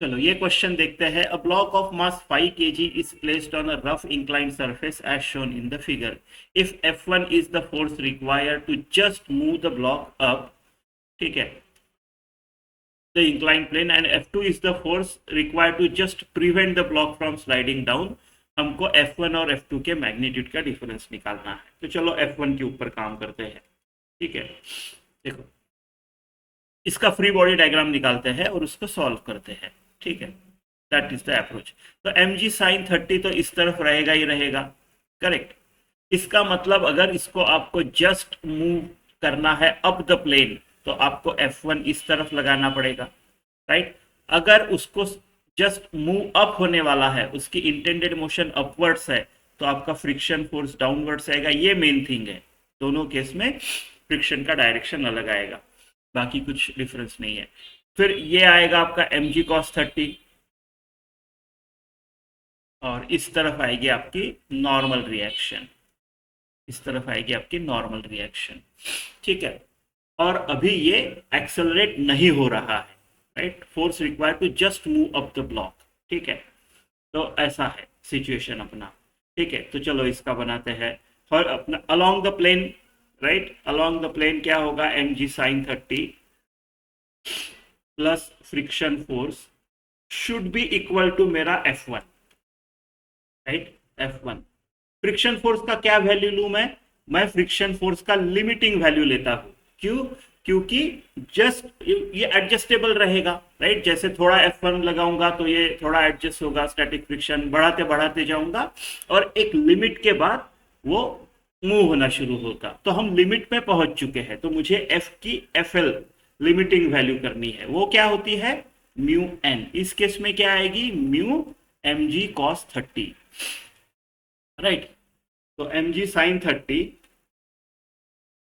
चलो ये क्वेश्चन देखते हैं। A block of mass 5 kg is placed on a rough inclined surface as shown in the figure. If F1 is the force required to just move the block up, ठीक है, the inclined plane, and F2 is the force required to just prevent the block from sliding down. हमको F1 और F2 के magnitude का difference निकालना है। तो चलो F1 के ऊपर काम करते हैं। ठीक है, देखो इसका फ्री बॉडी डायग्राम निकालते हैं और उसको सॉल्व करते हैं। ठीक है, दैट इज द अप्रोच। तो एम जी साइन 30 तो इस तरफ रहेगा ही रहेगा, करेक्ट। इसका मतलब अगर इसको आपको जस्ट मूव करना है अप द प्लेन तो आपको F1 इस तरफ लगाना पड़ेगा, राइट। अगर उसको जस्ट मूव अप होने वाला है, उसकी इंटेंडेड मोशन अपवर्ड्स है, तो आपका फ्रिक्शन फोर्स डाउनवर्ड्स आएगा। ये मेन थिंग है, दोनों केस में फ्रिक्शन का डायरेक्शन अलग आएगा, बाकी कुछ डिफरेंस नहीं है। फिर ये आएगा आपका एम जी कॉस 30, और इस तरफ आएगी आपकी नॉर्मल रिएक्शन, इस तरफ आएगी आपकी नॉर्मल रिएक्शन। ठीक है, और अभी ये एक्सेलरेट नहीं हो रहा है, right. Force required to just move up the block. ठीक है, तो ऐसा है सिचुएशन अपना। ठीक है, तो चलो इसका बनाते हैं। और अपना along the plane, right, along the plane क्या होगा, m ji sine 30 plus friction force should be equal to मेरा F1, right, F1। Friction force का क्या वैल्यू लूं मैं फ्रिक्शन फोर्स का लिमिटिंग वैल्यू लेता हूं। क्यों? क्योंकि जस्ट ये एडजस्टेबल रहेगा, राइट। जैसे थोड़ा F1 लगाऊंगा तो ये थोड़ा एडजस्ट होगा, स्टैटिक फ्रिक्शन बढ़ाते बढ़ाते जाऊंगा और एक लिमिट के बाद वो मूव होना शुरू होगा। तो हम लिमिट पे पहुंच चुके हैं, तो मुझे F की FL लिमिटिंग वैल्यू करनी है। वो क्या होती है, म्यू एन। इस केस में क्या आएगी, mu M G cos 30, right. तो M G sine 30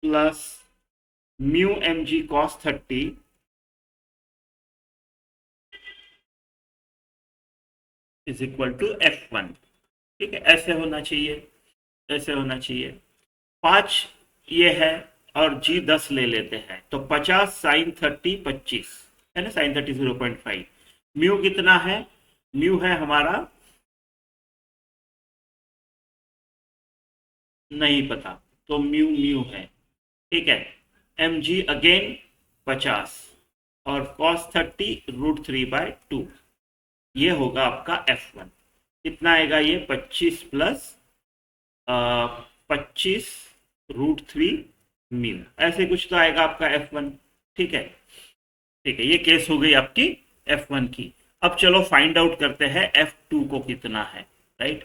plus mu M G cos 30 is equal to F1। ठीक है, ऐसे होना चाहिए, ऐसे होना चाहिए। 5 ये है, और जी 10 ले लेते हैं, तो 50 साइन 30 25 है ना, साइन 30 0.5। म्यू कितना है, म्यू है हमारा नहीं पता, तो म्यू म्यू है। ठीक है, एम जी अगेन 50 और कॉस 30√3/2, ये होगा आपका F1। कितना आएगा ये, 25 प्लस 25√3 म्यू, ऐसे कुछ तो आएगा आपका F1। ठीक है, ठीक है, ये केस हो गई आपकी F1 की। अब चलो फाइंड आउट करते हैं F2 को कितना है, राइट।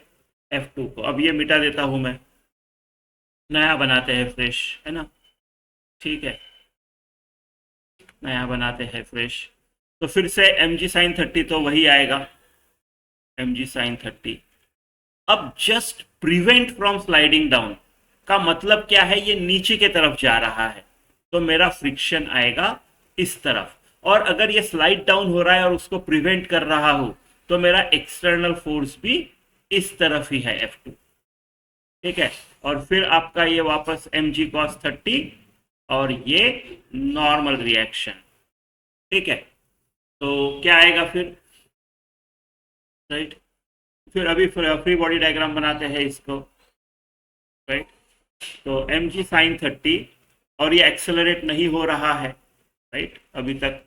F2 को अब ये मिटा देता हूं मैं, नया बनाते हैं फ्रेश, है ना। ठीक है, नया बनाते हैं फ्रेश। तो फिर से एम जी साइन 30 तो वही आएगा, एम जी साइन 30। अब just prevent from sliding down का मतलब क्या है, ये नीचे के तरफ जा रहा है, तो मेरा फ्रिक्शन आएगा इस तरफ। और अगर ये स्लाइड डाउन हो रहा है और उसको प्रिवेंट कर रहा हो, तो मेरा एक्सटर्नल फोर्स भी इस तरफ ही है, F2। ठीक है, और फिर आपका ये वापस एम जी कॉस 30 और ये नॉर्मल रिएक्शन। ठीक है, तो क्या आएगा फिर, राइट। फिर अभी फ्री बॉडी डायग्राम बनाते हैं इसको, राइट। तो एम जी साइन 30, और ये एक्सेलरेट नहीं हो रहा है, राइट, अभी तक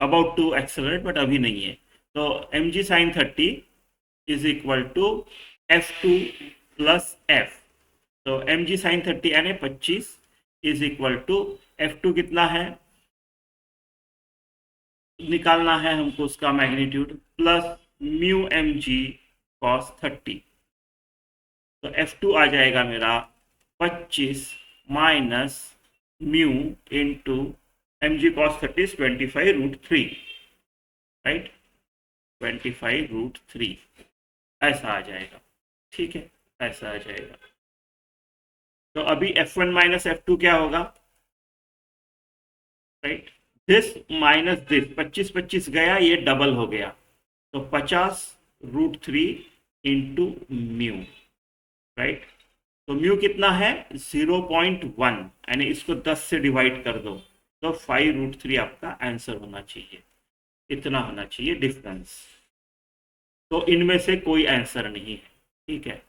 अबाउट टू एक्सेलरेट बट अभी नहीं है। तो M G sine 30 is equal to F2 plus F। तो एम जी साइन 30 यानी 25 इज इक्वल टू F2 कितना है, निकालना है हमको उसका magnitude, plus mu M G cos 30। तो F2 आ जाएगा मेरा 25 माइनस म्यू इंटू एम जी कॉस 30 25√3, राइट, 25√3 ऐसा आ जाएगा। ठीक है, ऐसा आ जाएगा। तो अभी F1 माइनस F2 क्या होगा, राइट, दिस माइनस दिस, 25 25 गया, ये डबल हो गया, तो 50√3 इंटू म्यू, राइट। तो म्यू कितना है, 0.1, यानी इसको 10 से डिवाइड कर दो, तो 5√3 आपका आंसर होना चाहिए। इतना होना चाहिए डिफरेंस। तो इनमें से कोई आंसर नहीं है, ठीक है।